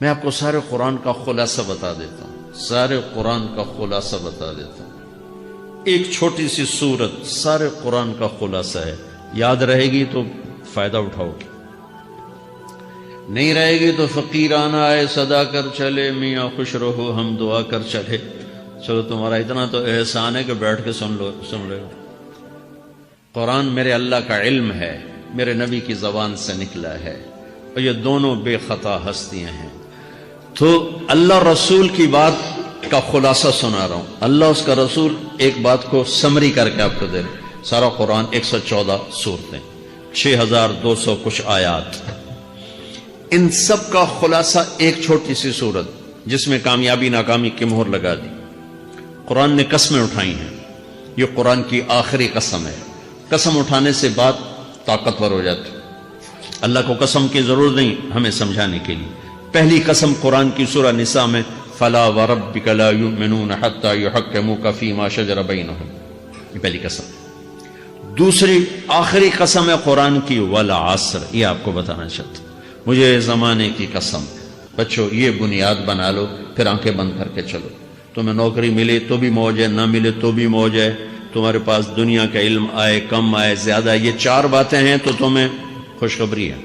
میں آپ کو سارے قرآن کا خلاصہ بتا دیتا ہوں، سارے قرآن کا خلاصہ بتا دیتا ہوں۔ ایک چھوٹی سی سورت سارے قرآن کا خلاصہ ہے، یاد رہے گی تو فائدہ اٹھاؤ گے، نہیں رہے گی تو فقیرانہ آئے صدا کر چلے، میاں خوش رہو ہم دعا کر چلے۔ چلو تمہارا اتنا تو احسان ہے کہ بیٹھ کے سن لے گا۔ قرآن میرے اللہ کا علم ہے، میرے نبی کی زبان سے نکلا ہے، اور یہ دونوں بے خطا ہستیاں ہیں۔ تو اللہ رسول کی بات کا خلاصہ سنا رہا ہوں، اللہ اس کا رسول ایک بات کو سمری کر کے آپ کو دے رہے۔ سارا قرآن 114 سورتیں، 6200 کچھ آیات، ان سب کا خلاصہ ایک چھوٹی سی سورت جس میں کامیابی ناکامی کی مہر لگا دی۔ قرآن نے قسمیں اٹھائی ہیں، یہ قرآن کی آخری قسم ہے۔ قسم اٹھانے سے بات طاقتور ہو جاتی، اللہ کو قسم کی ضرورت نہیں ہمیں سمجھانے کے لیے۔ پہلی قسم قرآن کی سورہ نساء میں فَلَا وَرَبِّكَ لَا يُؤْمِنُونَ حَتَّى يُحَكِّمُوكَ فِي مَا شَجَرَ بَيْنَهُمْ، یہ پہلی قسم۔ دوسری آخری قسم ہے قرآن کی وَالْعَصْرِ، یہ آپ کو بتانا چاہتا ہوں، مجھے زمانے کی قسم۔ بچوں یہ بنیاد بنا لو، پھر آنکھیں بند کر کے چلو۔ تمہیں نوکری ملے تو بھی موج ہے، نہ ملے تو بھی موج ہے، تمہارے پاس دنیا کا علم آئے کم آئے زیادہ، یہ چار باتیں ہیں تو تمہیں خوشخبری ہے۔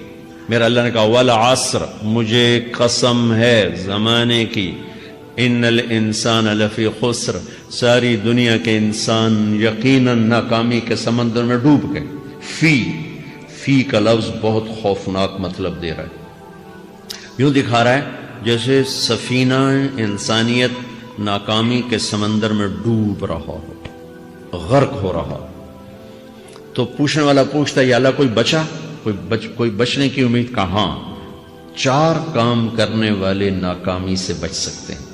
میرا اللہ نے کہا والعصر، مجھے قسم ہے زمانے کی، ان الانسان لفی خسر، ساری دنیا کے انسان یقیناً ناکامی کے سمندر میں ڈوب گئے۔ فی کا لفظ بہت خوفناک مطلب دے رہا ہے، یوں دکھا رہا ہے جیسے سفینہ انسانیت ناکامی کے سمندر میں ڈوب رہا ہو، غرق ہو رہا ہو۔ تو پوچھنے والا پوچھتا ہے یا اللہ کوئی بچا، کوئی بچنے کی امید؟ کہاں؟ چار کام کرنے والے ناکامی سے بچ سکتے ہیں۔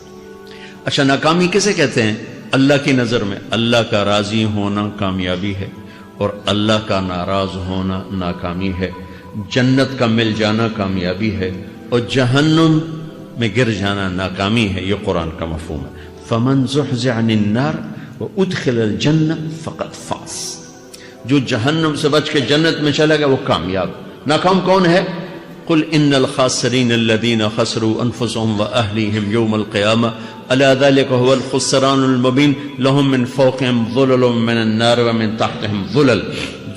اچھا ناکامی کسے کہتے ہیں؟ اللہ کی نظر میں اللہ کا راضی ہونا کامیابی ہے، اور اللہ کا ناراض ہونا ناکامی ہے۔ جنت کا مل جانا کامیابی ہے، اور جہنم میں گر جانا ناکامی ہے، یہ قرآن کا مفہوم ہے۔ فَمَنْ زُحْزِحَ عَنِ النَّارِ وَأُدْخِلَ الْجَنَّةَ فَقَدْ فَازَ، جو جہنم سے بچ کے جنت میں چلا گیا وہ کامیاب۔ ناکام کون ہے؟ قُلْ إِنَّ الْخَاسِرِينَ الَّذِينَ خَسِرُوا أَنفُسَهُمْ وَأَهْلِيهِمْ يَوْمَ الْقِيَامَةِ أَلَا ذَلِكَ هُوَ الْخُسْرَانُ الْمُبِينُ لَهُم مِّن فَوْقِهِمْ ظُلَلٌ مِّنَ النَّارِ وَمِن تَحْتِهِمْ ظُلَلٌ،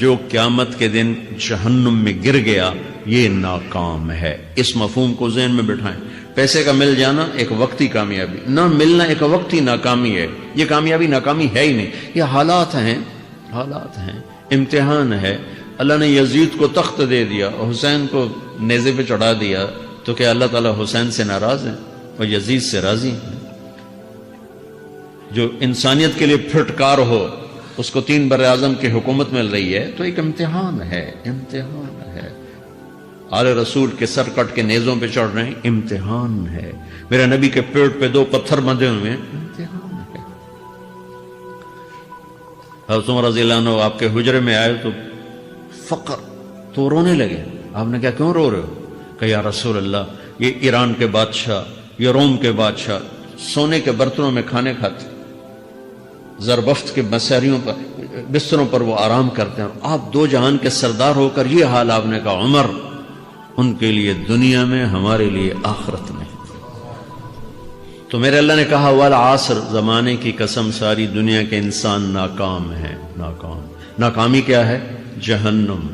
جو قیامت کے دن جہنم میں گر گیا یہ ناکام ہے۔ اس مفہوم کو ذہن میں بٹھائیں۔ پیسے کا مل جانا ایک وقتی کامیابی، نہ ملنا ایک وقتی ناکامی ہے، یہ کامیابی ناکامی ہے ہی نہیں، یہ حالات ہیں، امتحان ہے۔ اللہ نے یزید کو تخت دے دیا اور حسین کو نیزے پہ چڑھا دیا، تو کیا اللہ تعالیٰ حسین سے ناراض ہے اور یزید سے راضی ہے؟ جو انسانیت کے لیے پھٹکار ہو اس کو 3 براعظم کی حکومت مل رہی ہے، تو ایک امتحان ہے۔ آل رسول کے سر کٹ کے نیزوں پہ چڑھ رہے ہیں، امتحان ہے۔ میرے نبی کے پیٹ پہ 2 پتھر بندھے ہوئے ہیں، امتحان ہے۔ حضرت عمر رضی اللہ عنہ آپ کے حجرے میں آئے تو فقر، تو رونے لگے۔ آپ نے کہا کیوں رو رہے ہو؟ کہ یا رسول اللہ یہ ایران کے بادشاہ، یہ روم کے بادشاہ سونے کے برتنوں میں کھانے کھاتے، زربفت کے بستروں پر وہ آرام کرتے ہیں، اور آپ 2 جہان کے سردار ہو کر یہ حال۔ آپ نے کہا عمر ان کے لیے دنیا میں، ہمارے لیے آخرت میں۔ تو میرے اللہ نے کہا والعصر، زمانے کی قسم ساری دنیا کے انسان ناکام ہیں، ناکامی کیا ہے؟ جہنم۔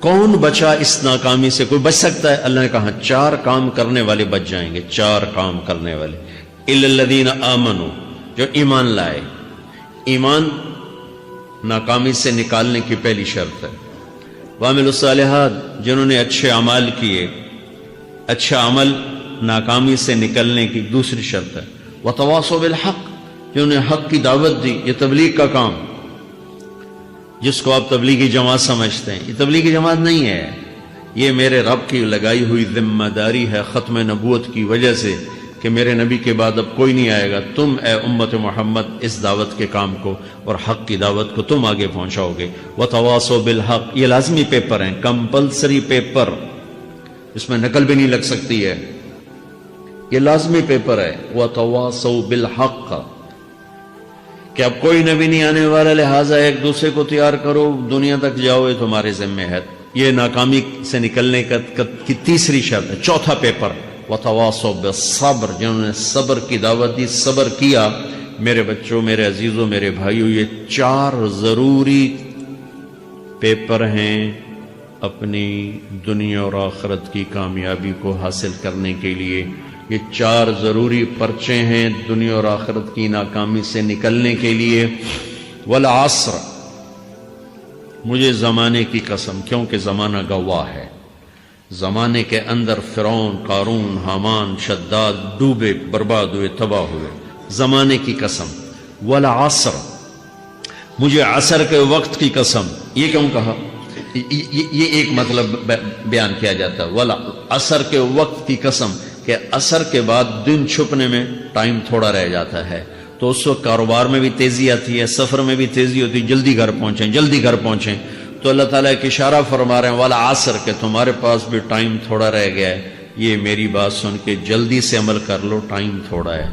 کون بچا اس ناکامی سے؟ کوئی بچ سکتا ہے؟ اللہ نے کہا 4 کام کرنے والے بچ جائیں گے، 4 کام کرنے والے۔ اِلَّا الَّذِينَ آمَنُوا، جو ایمان لائے۔ ایمان ناکامی سے نکالنے کی پہلی شرط ہے۔ وَعَمِلُوا الصَّالِحَاتِ، جنہوں نے اچھے اعمال کیے، اچھا عمل ناکامی سے نکلنے کی دوسری شرط ہے۔ وَتَوَاصَوْا بِالْحَقِّ، جنہوں نے حق کی دعوت دی، یہ تبلیغ کا کام، جس کو آپ تبلیغی جماعت سمجھتے ہیں، یہ تبلیغی جماعت نہیں ہے، یہ میرے رب کی لگائی ہوئی ذمہ داری ہے ختم نبوت کی وجہ سے، کہ میرے نبی کے بعد اب کوئی نہیں آئے گا، تم اے امت محمد اس دعوت کے کام کو اور حق کی دعوت کو تم آگے پہنچاؤ گے۔ وَتَوَاصَوْا بِالْحَقِّ، یہ لازمی پیپر ہیں، کمپلسری پیپر، اس میں نقل بھی نہیں لگ سکتی ہے، یہ لازمی پیپر ہے۔ وَتَوَاصَوْا بِالْحَقِّ، کہ اب کوئی نبی نہیں آنے والا، لہٰذا ایک دوسرے کو تیار کرو، دنیا تک جاؤ، یہ تمہارے ذمہ ہے۔ یہ ناکامی سے نکلنے کی تیسری شرط ہے۔ چوتھا پیپر وتواصوا بالصبر، جنہوں نے صبر کی دعوت دی، صبر کیا۔ میرے بچوں، میرے عزیزوں، میرے بھائیوں، یہ 4 ضروری پیپر ہیں اپنی دنیا اور آخرت کی کامیابی کو حاصل کرنے کے لیے۔ یہ 4 ضروری پرچے ہیں دنیا اور آخرت کی ناکامی سے نکلنے کے لیے۔ والعصر، مجھے زمانے کی قسم، کیونکہ زمانہ گواہ ہے، زمانے کے اندر فرعون، قارون، حامان، شداد ڈوبے، برباد ہوئے، تباہ ہوئے، زمانے کی قسم۔ والعصر، مجھے عصر کے وقت کی قسم۔ یہ کیوں کہا؟ یہ ایک مطلب بیان کیا جاتا ہے، والعصر کے وقت کی قسم، کہ عصر کے بعد دن چھپنے میں ٹائم تھوڑا رہ جاتا ہے، تو اس وقت کاروبار میں بھی تیزی آتی ہے، سفر میں بھی تیزی ہوتی ہے، جلدی گھر پہنچیں، جلدی گھر پہنچیں۔ تو اللہ تعالیٰ ایک اشارہ فرما رہے ہیں والعصر، کہ تمہارے پاس بھی ٹائم تھوڑا رہ گیا ہے، یہ میری بات سن کے جلدی سے عمل کر لو، ٹائم تھوڑا ہے،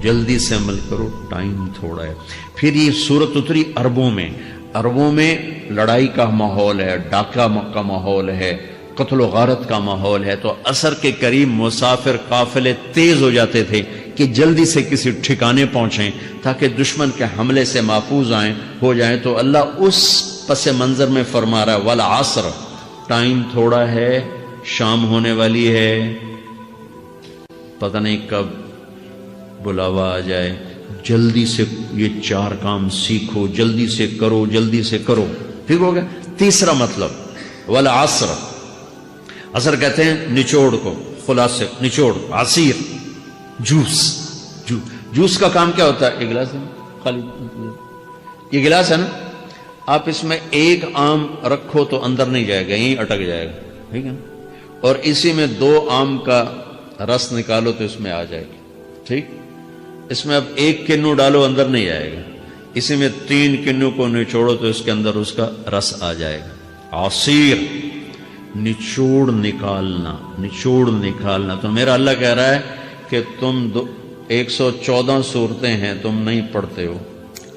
جلدی سے عمل کرو، ٹائم تھوڑا ہے۔ پھر یہ سورت اتری عربوں میں، عربوں میں لڑائی کا ماحول ہے، ڈاکہ کا ماحول ہے، قتل و غارت کا ماحول ہے، تو عصر کے قریب مسافر قافلے تیز ہو جاتے تھے کہ جلدی سے کسی ٹھکانے پہنچیں تاکہ دشمن کے حملے سے محفوظ ہو جائیں۔ تو اللہ اس پس منظر میں فرما رہا ہے والعصر، ٹائم تھوڑا ہے، شام ہونے والی ہے، پتہ نہیں کب بلاوا آ جائے، جلدی سے یہ 4 کام سیکھو، جلدی سے کرو، جلدی سے کرو۔ ٹھیک ہو گیا؟ تیسرا مطلب والعصر، عصر کہتے ہیں نچوڑ کو، خلاصے، نچوڑ، عصیر، جوس کا کام کیا ہوتا ہے؟ یہ گلاس ہے خالی، یہ گلاس ہے نا، آپ اس میں ایک آم رکھو تو اندر نہیں جائے گا، یہیں اٹک جائے گا، ٹھیک ہے نا، اور اسی میں 2 آم کا رس نکالو تو اس میں آ جائے گا، ٹھیک۔ اس میں اب 1 کنو ڈالو، اندر نہیں آئے گا، اسی میں 3 کنو کو نچوڑو تو اس کے اندر اس کا رس آ جائے گا۔ عصیر، نچوڑ نکالنا، نچوڑ نکالنا۔ تو میرا اللہ کہہ رہا ہے کہ تم 114 صورتیں ہیں، تم نہیں پڑھتے ہو،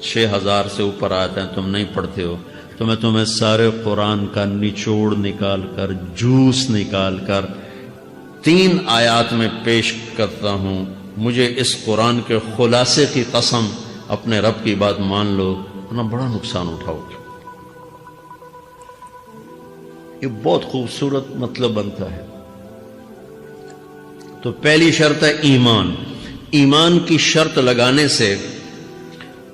6000 سے اوپر آتے ہیں، تم نہیں پڑھتے ہو، تو میں تمہیں سارے قرآن کا نچوڑ نکال کر، جوس نکال کر 3 آیات میں پیش کرتا ہوں۔ مجھے اس قرآن کے خلاصے کی قسم، اپنے رب کی بات مان لو، ورنہ بڑا نقصان اٹھاؤ گے۔ یہ بہت خوبصورت مطلب بنتا ہے۔ تو پہلی شرط ہے ایمان۔ ایمان کی شرط لگانے سے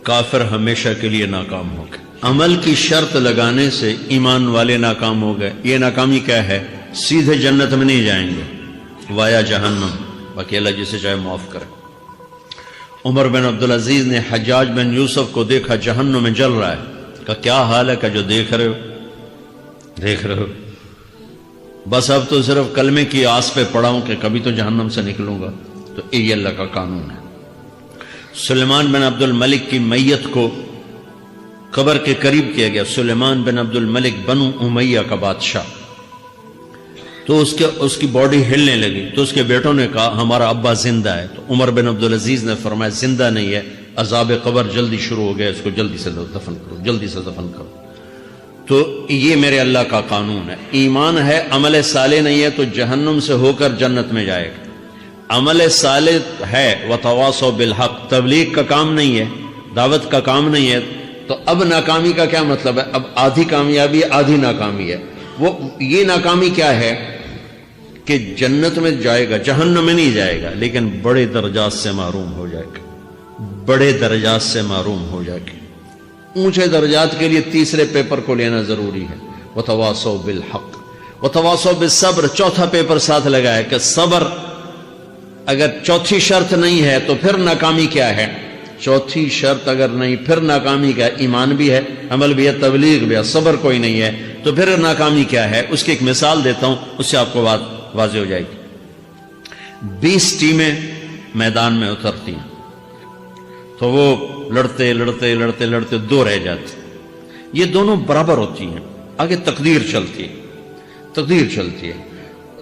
کافر ہمیشہ کے لیے ناکام ہو گئے، عمل کی شرط لگانے سے ایمان والے ناکام ہو گئے۔ یہ ناکامی کیا ہے؟ سیدھے جنت میں نہیں جائیں گے، وایا جہنم، باقی اللہ جسے چاہے معاف کرے۔ عمر بن عبدالعزیز نے حجاج بن یوسف کو دیکھا جہنم میں جل رہا ہے، کہا کیا حال ہے؟ کہ جو دیکھ رہے ہو، بس اب تو صرف کلمے کی آس پہ پڑا ہوں کہ کبھی تو جہنم سے نکلوں گا۔ تو یہ اللہ کا قانون ہے۔ سلیمان بن عبد الملک کی میت کو قبر کے قریب کیا گیا، سلیمان بن عبد الملک بنو امیہ کا بادشاہ، تو اس کی باڈی ہلنے لگی، تو اس کے بیٹوں نے کہا ہمارا ابا زندہ ہے، تو عمر بن عبدالعزیز نے فرمایا زندہ نہیں ہے، عذاب قبر جلدی شروع ہو گیا، اس کو جلدی سے دفن کرو، جلدی سے دفن کرو۔ تو یہ میرے اللہ کا قانون ہے۔ ایمان ہے، عمل صالح نہیں ہے تو جہنم سے ہو کر جنت میں جائے گا۔ عمل صالح ہے، وتواصوا بالحق، تبلیغ کا کام نہیں ہے، دعوت کا کام نہیں ہے، تو اب ناکامی کا کیا مطلب ہے؟ اب آدھی کامیابی آدھی ناکامی ہے۔ وہ یہ ناکامی کیا ہے کہ جنت میں جائے گا، جہنم میں نہیں جائے گا، لیکن بڑے درجات سے محروم ہو جائے گا، بڑے درجات سے محروم ہو جائے گا۔ اونچے درجات کے لیے تیسرے پیپر کو لینا ضروری ہے، وتواصوا بالحق وتواصوا بالصبر۔ چوتھا پیپر ساتھ لگا ہے کہ صبر، اگر چوتھی شرط نہیں ہے تو پھر ناکامی کیا ہے؟ چوتھی شرط اگر نہیں، پھر ناکامی کیا ہے؟ ایمان بھی ہے، عمل بھی ہے، تبلیغ بھی ہے، صبر کوئی نہیں ہے، تو پھر ناکامی کیا ہے؟ اس کی ایک مثال دیتا ہوں، اس سے آپ کو بات واضح ہو جائے گی۔ 20 ٹیمیں میدان میں اترتی ہیں، تو وہ لڑتے لڑتے لڑتے لڑتے 2 رہ جاتی، یہ دونوں برابر ہوتی ہیں، آگے تقدیر چلتی ہے، تقدیر چلتی ہے۔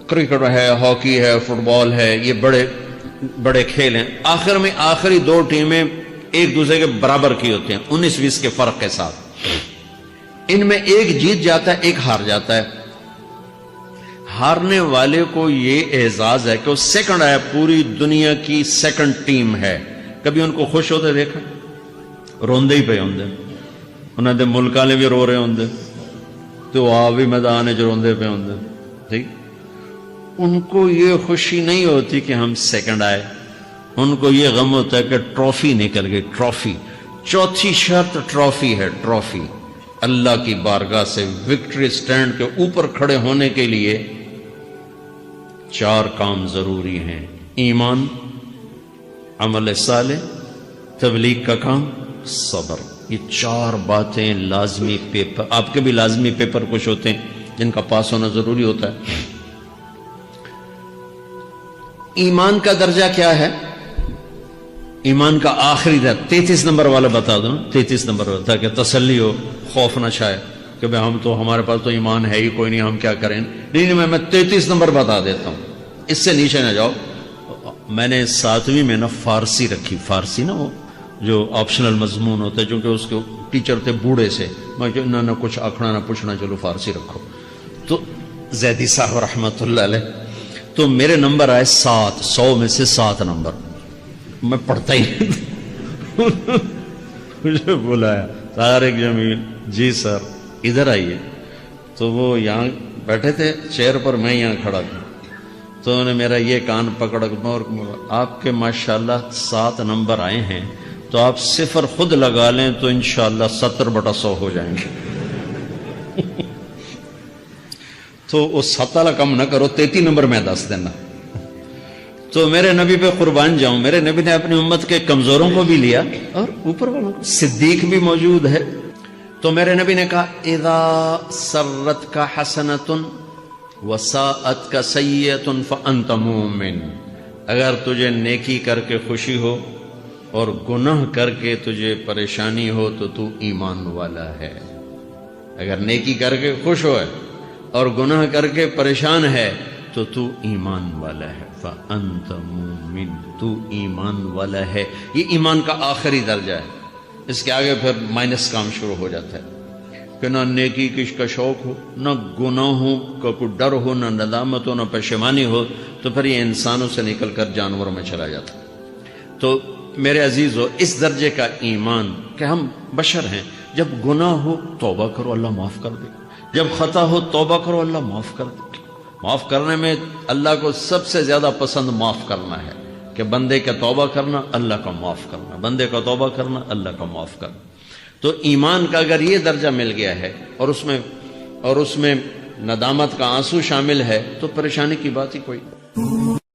کرکٹ ہے، ہاکی ہے، فٹ بال ہے، یہ بڑے بڑے کھیل ہیں۔ آخر میں آخری 2 ٹیمیں ایک دوسرے کے برابر کی ہوتی ہیں، 19-20 کے فرق کے ساتھ۔ ان میں ایک جیت جاتا ہے، ایک ہار جاتا ہے۔ ہارنے والے کو یہ اعزاز ہے کہ وہ سیکنڈ آیا، پوری دنیا کی سیکنڈ ٹیم ہے. کبھی ان کو خوش ہوتے دیکھا؟ روندے ہی پہ ہوندے، انہوں نے ملک والے بھی رو رہے ہوندے تو آپ بھی میدان چ روندے پہ ہوندے. ٹھیک، ان کو یہ خوشی نہیں ہوتی کہ ہم سیکنڈ آئے، ان کو یہ غم ہوتا ہے کہ ٹرافی نکل گئی. ٹرافی، چوتھی شرط ٹرافی ہے. ٹرافی اللہ کی بارگاہ سے وکٹری سٹینڈ کے اوپر کھڑے ہونے کے لیے 4 کام ضروری ہیں: ایمان، عمل صالح، تبلیغ کا کام، صبر. یہ 4 باتیں لازمی پیپر، آپ کے بھی لازمی پیپر کچھ ہوتے ہیں جن کا پاس ہونا ضروری ہوتا ہے. ایمان کا درجہ کیا ہے؟ ایمان کا آخری درجہ 33 نمبر والا بتا دوں. 33 نمبر والا، تاکہ تسلی ہو، خوف نہ چھائے کہ بھئی ہم تو، ہمارے پاس تو ایمان ہے ہی کوئی نہیں، ہم کیا کریں. نہیں، میں 33 نمبر بتا دیتا ہوں، اس سے نیچے نہ جاؤ. میں نے 7ویں میں نا فارسی رکھی. فارسی نا وہ جو آپشنل مضمون ہوتا ہے، چونکہ اس کے ٹیچر تھے بوڑھے سے، میں نہ کچھ آکھنا نہ پوچھنا، چلو فارسی رکھو. تو زیدی صاحب رحمت اللہ علیہ، تو میرے نمبر آئے 7، 100 میں سے 7 نمبر. میں پڑھتا ہی نہیں. مجھے بلایا طارق جمیل، جی سر ادھر آئیے. تو وہ یہاں بیٹھے تھے چیئر پر، میں یہاں کھڑا تھا. تو انہوں نے میرا یہ کان پکڑ اور آپ کے ماشاءاللہ 7 نمبر آئے ہیں، تو آپ 0 خود لگا لیں تو انشاءاللہ 70/100 ہو جائیں گے. تو وہ 7 والا کم نہ کرو، 33 نمبر میں 10 دینا. تو میرے نبی پہ قربان جاؤں، میرے نبی نے اپنی امت کے کمزوروں کو بھی لیا اور اوپر والوں کو. صدیق بھی موجود ہے. تو میرے نبی نے کہا اذا سرت کا حسنۃ وساءت کا سیئۃ فانت مومن. اگر تجھے نیکی کر کے خوشی ہو اور گناہ کر کے تجھے پریشانی ہو تو تو ایمان والا ہے. اگر نیکی کر کے خوش ہو اور گناہ کر کے پریشان ہے تو تو ایمان والا ہے. فأنت مومن، تو ایمان والا ہے. یہ ایمان کا آخری درجہ ہے. اس کے آگے پھر مائنس کام شروع ہو جاتا ہے کہ نہ نیکی کش کا شوق ہو، نہ گناہوں کا کوئی ڈر ہو، نہ ندامت ہو، نہ پشیمانی ہو، تو پھر یہ انسانوں سے نکل کر جانوروں میں چلا جاتا ہے. تو میرے عزیزو، اس درجے کا ایمان کہ ہم بشر ہیں، جب گناہ ہو توبہ کرو اللہ معاف کر دے، جب خطا ہو توبہ کرو اللہ معاف کر دے. معاف کرنے میں اللہ کو سب سے زیادہ پسند معاف کرنا ہے، کہ بندے کا توبہ کرنا، اللہ کا معاف کرنا، بندے کا توبہ کرنا، اللہ کا معاف کرنا. تو ایمان کا اگر یہ درجہ مل گیا ہے اور اس میں ندامت کا آنسو شامل ہے تو پریشانی کی بات ہی کوئی.